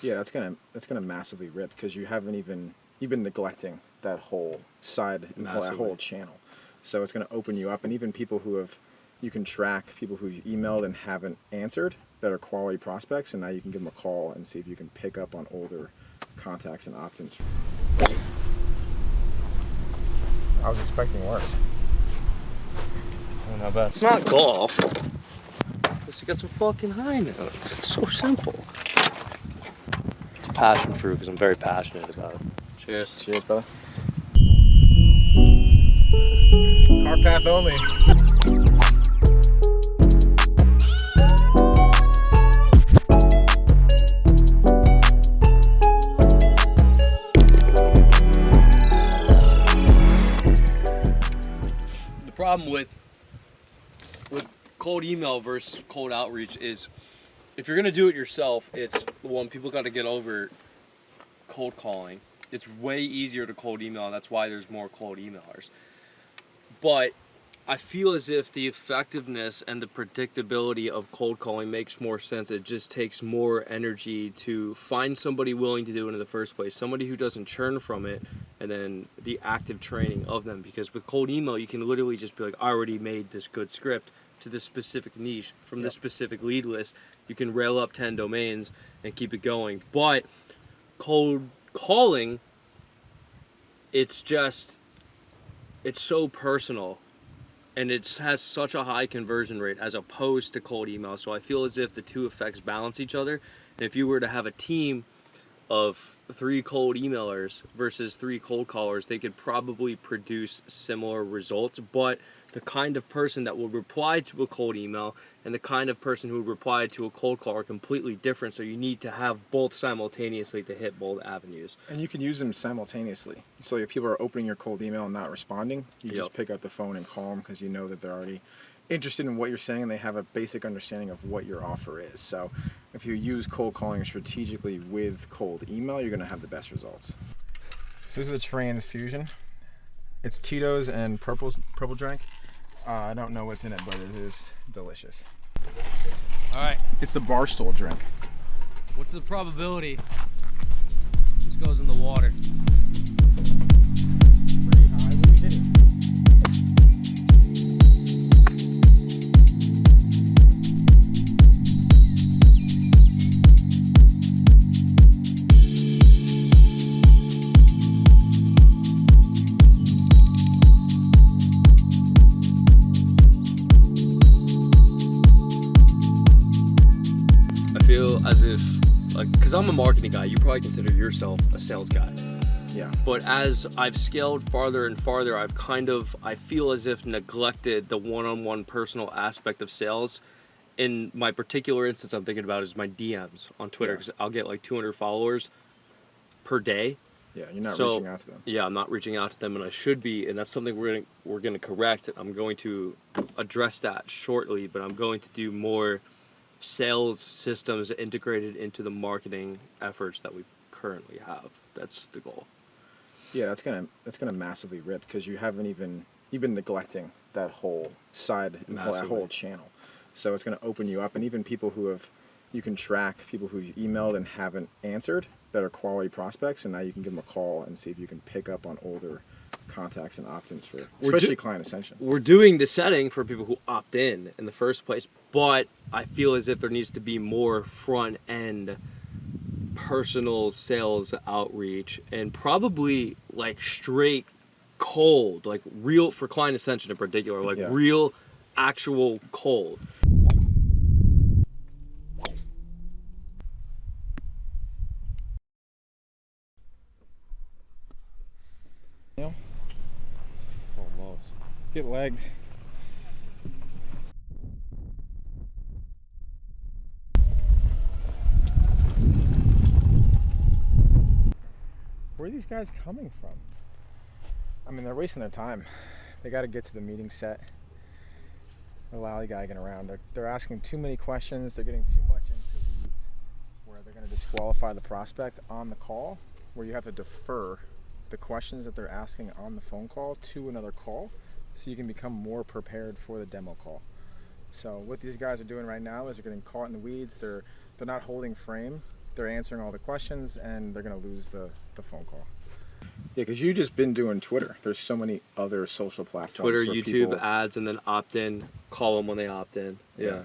Yeah, that's gonna massively rip because you've been neglecting that whole side and that whole channel. So it's gonna open you up, and even people you can track people who you've emailed and haven't answered that are quality prospects, and now you can give them a call and see if you can pick up on older contacts and opt-ins. I was expecting worse. How bad? It's not golf. Just to get some fucking high notes. It's so simple. It's passion fruit because I'm very passionate about it. Cheers. Cheers, brother. Car path only. The problem with cold email versus cold outreach is if you're gonna do it yourself, it's one, people got to get over cold calling. It's way easier to cold email, and that's why there's more cold emailers. But I feel as if the effectiveness and the predictability of cold calling makes more sense. It just takes more energy to find somebody willing to do it in the first place, somebody who doesn't churn from it, and then the active training of them. Because with cold email, you can literally just be like, I already made this good script to this specific niche from this specific lead list. You can rail up 10 domains and keep it going. But cold calling, it's so personal, and it has such a high conversion rate as opposed to cold email. So I feel as if the two effects balance each other. And if you were to have a team of 3 cold emailers versus 3 cold callers, they could probably produce similar results. But the kind of person that would reply to a cold email and the kind of person who would reply to a cold call are completely different. So you need to have both simultaneously to hit both avenues. And you can use them simultaneously. So if people are opening your cold email and not responding, you just pick up the phone and call them because you know that they're already interested in what you're saying and they have a basic understanding of what your offer is. So if you use cold calling strategically with cold email, you're going to have the best results. So this is a transfusion. It's Tito's and purple drink. I don't know what's in it, but it is delicious. All right. It's the Barstool drink. What's the probability this goes in the water? Pretty high. What do you hit it? As if, like, because I'm a marketing guy, you probably consider yourself a sales guy. Yeah. But as I've scaled farther and farther, I feel as if neglected the one-on-one personal aspect of sales. In my particular instance, I'm thinking about is my DMs on Twitter, because I'll get like 200 followers per day. Yeah, you're not reaching out to them. Yeah, I'm not reaching out to them, and I should be, and that's something we're gonna correct. I'm going to address that shortly, but I'm going to do more sales systems integrated into the marketing efforts that we currently have. That's the goal. Yeah, that's gonna massively rip because you've been neglecting that whole side and that whole channel. So it's gonna open you up, and even people you can track people who you've emailed and haven't answered that are quality prospects, and now you can give them a call and see if you can pick up on older contacts and opt-ins for especially client ascension. We're doing the setting for people who opt in the first place, but I feel as if there needs to be more front end personal sales outreach, and probably like straight cold, like real, for client ascension in particular, like real actual cold. Almost. Get legs. Where are these guys coming from? I mean, they're wasting their time. They got to get to the meeting set. They're lollygagging around. They're asking too many questions. They're getting too much into weeds where they're going to disqualify the prospect on the call, where you have to defer the questions that they're asking on the phone call to another call so you can become more prepared for the demo call. So what these guys are doing right now is they're getting caught in the weeds. They're not holding frame they're answering all the questions, and they're going to lose the phone call. Yeah, because you've just been doing Twitter. There's so many other social platforms. Twitter, where YouTube, people, ads, and then opt in. Call them when they opt in. Yeah.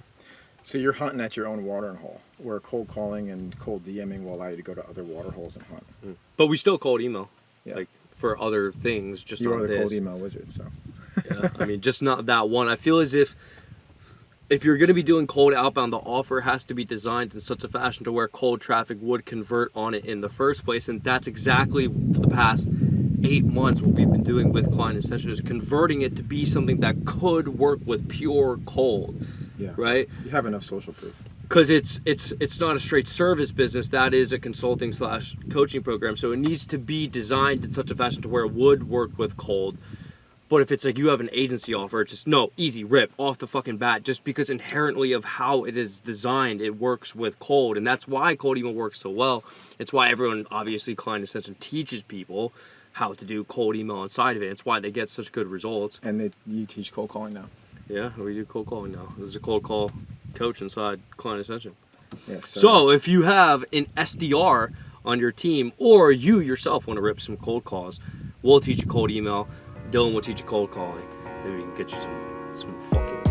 So you're hunting at your own watering hole, where cold calling and cold DMing will allow you to go to other water holes and hunt. But we still cold email. Yeah. Like for other things, just you not are the this. cold email wizard, so. Yeah, I mean, just not that one. I feel as if you're going to be doing cold outbound, the offer has to be designed in such a fashion to where cold traffic would convert on it in the first place. And that's exactly for the past 8 months what we've been doing with Client Ascension, is converting it to be something that could work with pure cold. Yeah. Right? You have enough social proof. Because it's not a straight service business. That is a consulting / coaching program. So it needs to be designed in such a fashion to where it would work with cold. But if it's like you have an agency offer, it's just no, easy, rip, off the fucking bat, just because inherently of how it is designed, it works with cold. And that's why cold email works so well. It's why everyone, obviously, Client Ascension teaches people how to do cold email inside of it. It's why they get such good results. And you teach cold calling now. Yeah, we do cold calling now. There's a cold call coach inside Client Ascension. Yes. So if you have an SDR on your team, or you yourself want to rip some cold calls, we'll teach you cold email. Dylan will teach you cold calling. Maybe we can get you some fucking